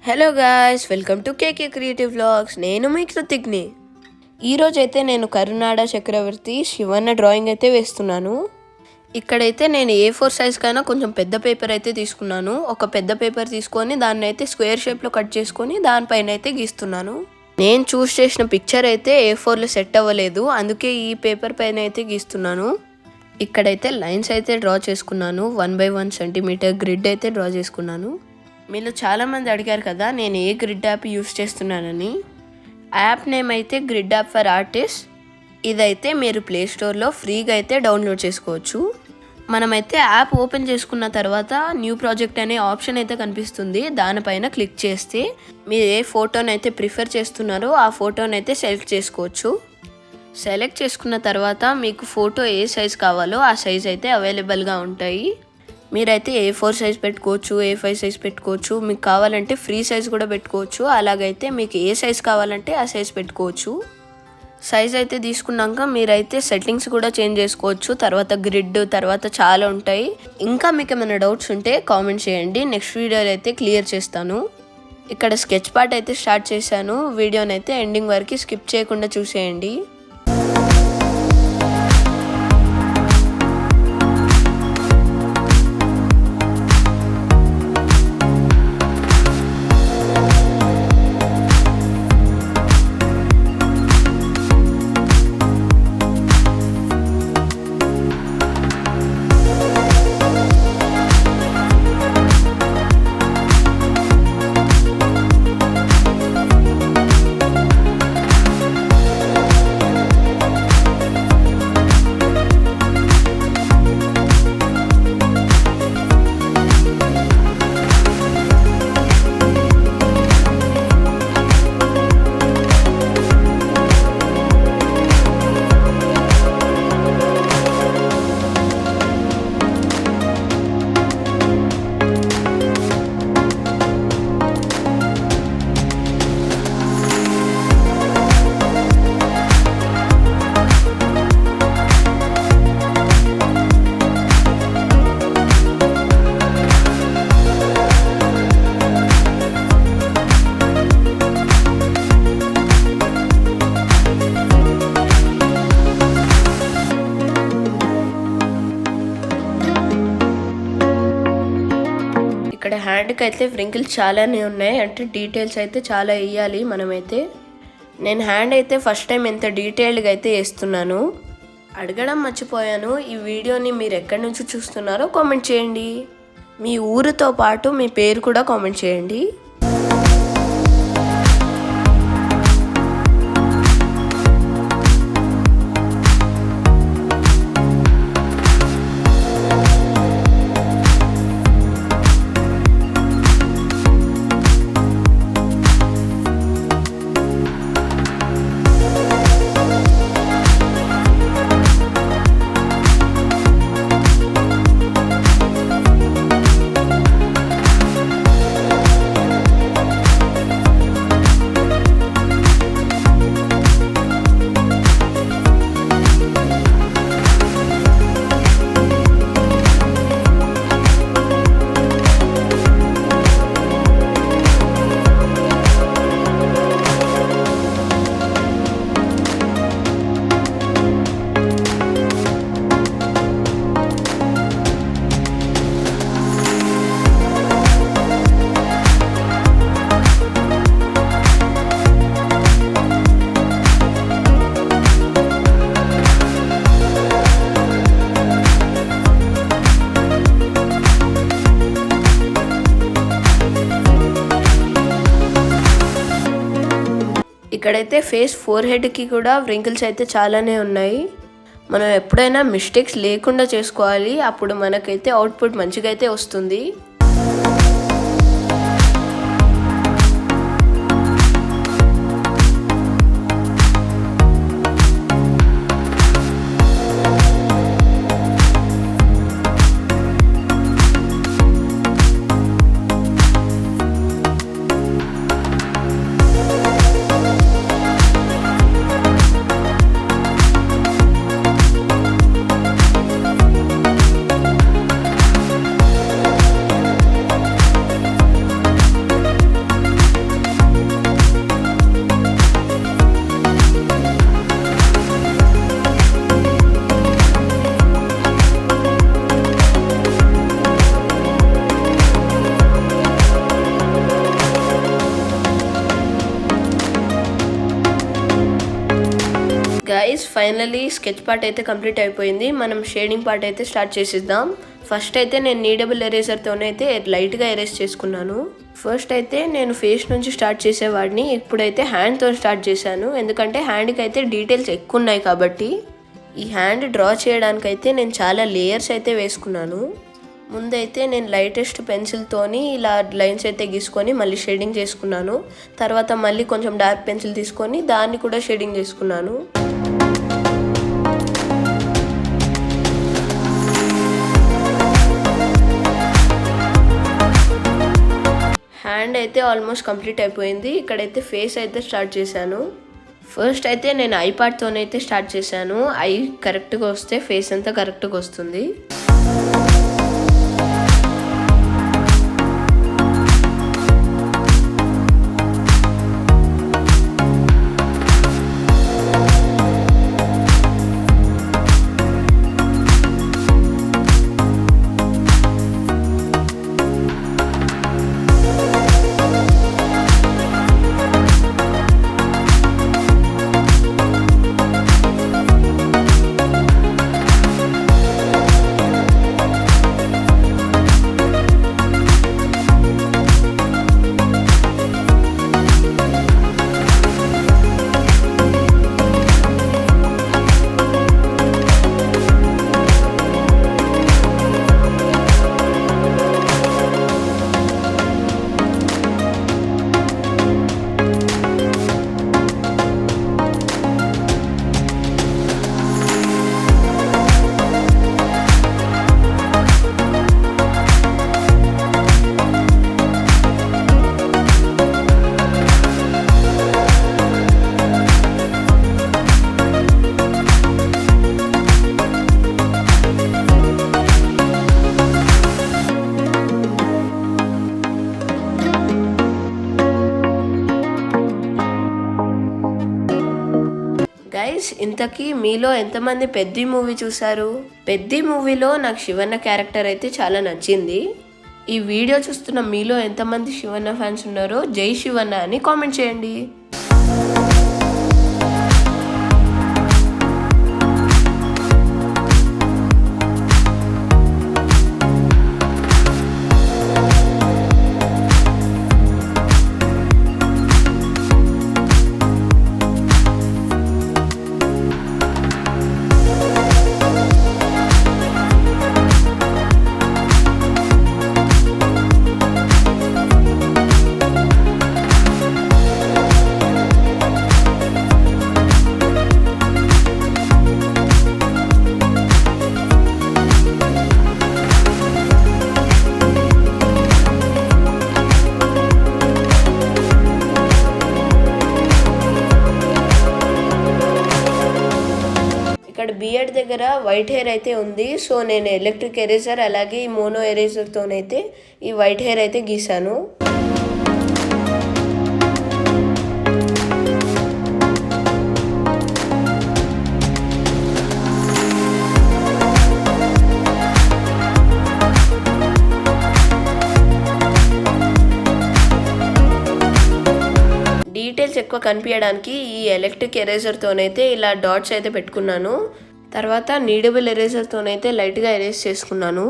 Hello guys, welcome to KK creative vlogs. నేను మీ కృతిక్ని. ఈరోజైతే నేను కరునాడ చక్రవర్తి శివన్న డ్రాయింగ్ అయితే వేస్తున్నాను. ఇక్కడైతే నేను A4 సైజ్ కన్నా కొంచెం పెద్ద పేపర్ అయితే తీసుకున్నాను. ఒక పెద్ద పేపర్ తీసుకొని దాన్ని అయితే స్క్వేర్ షేప్లో కట్ చేసుకొని దానిపైన అయితే గీస్తున్నాను. నేను చూస్ చేసిన పిక్చర్ అయితే A4లో సెట్ అవ్వలేదు, అందుకే ఈ పేపర్ పైన అయితే గీస్తున్నాను. ఇక్కడైతే లైన్స్ అయితే డ్రా చేసుకున్నాను. 1x1 సెంటీమీటర్ గ్రిడ్ అయితే డ్రా చేసుకున్నాను. మీలో చాలామంది అడిగారు కదా నేను ఏ గ్రిడ్ యాప్ యూస్ చేస్తున్నానని. యాప్ నేమ్ అయితే గ్రిడ్ యాప్ ఫర్ ఆర్టిస్ట్. ఇదైతే మీరు ప్లేస్టోర్లో ఫ్రీగా అయితే డౌన్లోడ్ చేసుకోవచ్చు. మనమైతే యాప్ ఓపెన్ చేసుకున్న తర్వాత న్యూ ప్రాజెక్ట్ అనే ఆప్షన్ అయితే కనిపిస్తుంది. దానిపైన క్లిక్ చేస్తే మీరు ఏ ఫోటోనైతే ప్రిఫర్ చేస్తున్నారో ఆ ఫోటోనైతే సెలెక్ట్ చేసుకోవచ్చు. సెలెక్ట్ చేసుకున్న తర్వాత మీకు ఫోటో ఏ సైజ్ కావాలో ఆ సైజ్ అయితే అవైలబుల్గా ఉంటాయి. మీరైతే A4 సైజ్ పెట్టుకోవచ్చు, A5 సైజ్ పెట్టుకోవచ్చు. మీకు కావాలంటే ఫ్రీ సైజ్ కూడా పెట్టుకోవచ్చు. అలాగైతే మీకు ఏ సైజ్ కావాలంటే ఆ సైజ్ పెట్టుకోవచ్చు. సైజ్ అయితే తీసుకున్నాక మీరైతే సెట్టింగ్స్ కూడా చేంజ్ చేసుకోవచ్చు. తర్వాత గ్రిడ్ తర్వాత చాలా ఉంటాయి. ఇంకా మీకు ఏమైనా డౌట్స్ ఉంటే కామెంట్ చేయండి, నెక్స్ట్ వీడియోలో అయితే క్లియర్ చేస్తాను. ఇక్కడ స్కెచ్ పార్ట్ అయితే స్టార్ట్ చేశాను. వీడియోని అయితే ఎండింగ్ వరకు స్కిప్ చేయకుండా చూసేయండి. ఇక్కడ హ్యాండ్కి అయితే వ్రింకిల్స్ చాలానే ఉన్నాయి, అంటే డీటెయిల్స్ అయితే చాలా వేయాలి మనమైతే. నేను హ్యాండ్ అయితే ఫస్ట్ టైం ఎంత డీటెయిల్డ్గా అయితే వేస్తున్నాను. అడగడం మర్చిపోయాను, ఈ వీడియోని మీరు ఎక్కడి నుంచి చూస్తున్నారో కామెంట్ చేయండి. మీ ఊరితో పాటు మీ పేరు కూడా కామెంట్ చేయండి. ఇక్కడైతే ఫేస్ ఫోర్ హెడ్కి కూడా వ్రింకిల్స్ అయితే చాలానే ఉన్నాయి. మనం ఎప్పుడైనా మిస్టేక్స్ లేకుండా చేసుకోవాలి, అప్పుడు మనకైతే అవుట్పుట్ మంచిగా అయితే వస్తుంది. గైస్ ఫైనలీ స్కెచ్ పార్ట్ అయితే కంప్లీట్ అయిపోయింది. మనం షేడింగ్ పార్ట్ అయితే స్టార్ట్ చేసేద్దాం. ఫస్ట్ అయితే నేను నీడబుల్ ఎరేజర్తోనైతే లైట్గా ఎరేజ్ చేసుకున్నాను. ఫస్ట్ అయితే నేను ఫేస్ నుంచి స్టార్ట్ చేసేవాడిని, ఇప్పుడైతే హ్యాండ్తో స్టార్ట్ చేశాను. ఎందుకంటే హ్యాండ్కి అయితే డీటెయిల్స్ ఎక్కువ ఉన్నాయి కాబట్టి. ఈ హ్యాండ్ డ్రా చేయడానికైతే నేను చాలా లేయర్స్ అయితే వేసుకున్నాను. ముందైతే నేను లైటెస్ట్ పెన్సిల్తోని ఇలా లైన్స్ అయితే గీసుకొని మళ్ళీ షేడింగ్ చేసుకున్నాను. తర్వాత మళ్ళీ కొంచెం డార్క్ పెన్సిల్ తీసుకొని దాన్ని కూడా షేడింగ్ చేసుకున్నాను. హ్యాండ్ అయితే ఆల్మోస్ట్ కంప్లీట్ అయిపోయింది. ఇక్కడైతే ఫేస్ అయితే స్టార్ట్ చేశాను. ఫస్ట్ అయితే నేను ఐ పార్ట్తోనైతే స్టార్ట్ చేశాను. ఐ కరెక్ట్గా వస్తే ఫేస్ అంతా కరెక్ట్గా వస్తుంది. గైస్ ఇంతకీ మీలో ఎంతమంది పెద్ది మూవీ చూసారు? పెద్ది మూవీలో నాకు శివన్న క్యారెక్టర్ అయితే చాలా నచ్చింది. ఈ వీడియో చూస్తున్న మీలో ఎంతమంది శివన్న ఫ్యాన్స్ ఉన్నారో జై శివన్న అని కామెంట్ చేయండి. ఇక్కడ బియర్డ్ దగ్గర వైట్ హెయిర్ అయితే ఉంది. సో నేను ఎలక్ట్రిక్ ఎరేజర్ అలాగే ఈ మోనో ఎరేజర్తోనైతే ఈ వైట్ హెయిర్ అయితే గీసాను. డీటెయిల్స్ ఎక్కువ కనిపించడానికి ఈ ఎలక్ట్రిక్ ఎరేజర్తోనైతే ఇలా డాట్స్ అయితే పెట్టుకున్నాను. తర్వాత నీడబుల్ ఎరేజర్తోనైతే లైట్గా ఎరేజ్ చేసుకున్నాను.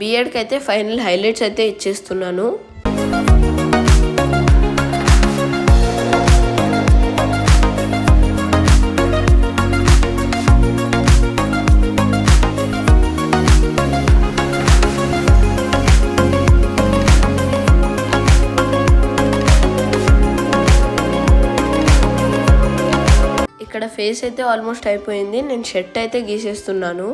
బియర్డ్కి అయితే ఫైనల్ హైలైట్స్ అయితే ఇచ్చేస్తున్నాను. ఇక్కడ ఫేస్ అయితే ఆల్మోస్ట్ అయిపోయింది. నేను షర్ట్ అయితే గీసేస్తున్నాను.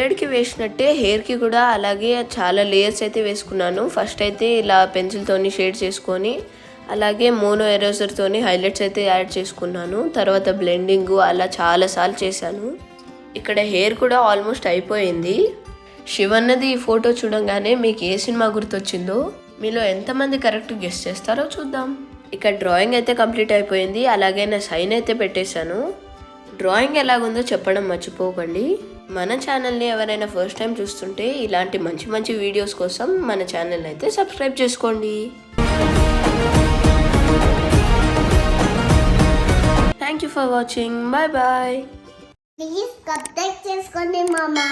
బియర్డ్కి వేసినట్టే హెయిర్కి కూడా అలాగే చాలా లేయర్స్ అయితే వేసుకున్నాను. ఫస్ట్ అయితే ఇలా పెన్సిల్తోని షేడ్ చేసుకొని అలాగే మోనో ఎరేజర్తోని హైలైట్స్ అయితే యాడ్ చేసుకున్నాను. తర్వాత బ్లెండింగ్ అలా చాలాసార్లు చేశాను. ఇక్కడ హెయిర్ కూడా ఆల్మోస్ట్ అయిపోయింది. శివన్నది ఈ ఫోటో చూడంగానే మీకు ఏ సినిమా గుర్తొచ్చిందో మీలో ఎంతమంది కరెక్ట్ గెస్ చేస్తారో చూద్దాం. ఇక్కడ డ్రాయింగ్ అయితే కంప్లీట్ అయిపోయింది. అలాగే నా సైన్ అయితే పెట్టేశాను. డ్రాయింగ్ ఎలాగుందో చెప్పడం మర్చిపోకండి. మన ఛానల్ని ఎవరైనా ఫస్ట్ టైం చూస్తుంటే ఇలాంటి మంచి మంచి వీడియోస్ కోసం మన ఛానల్ని అయితే సబ్స్క్రైబ్ చేసుకోండి. Thank you for watching. Bye bye. Please subscribe చేసుకోండి మామా.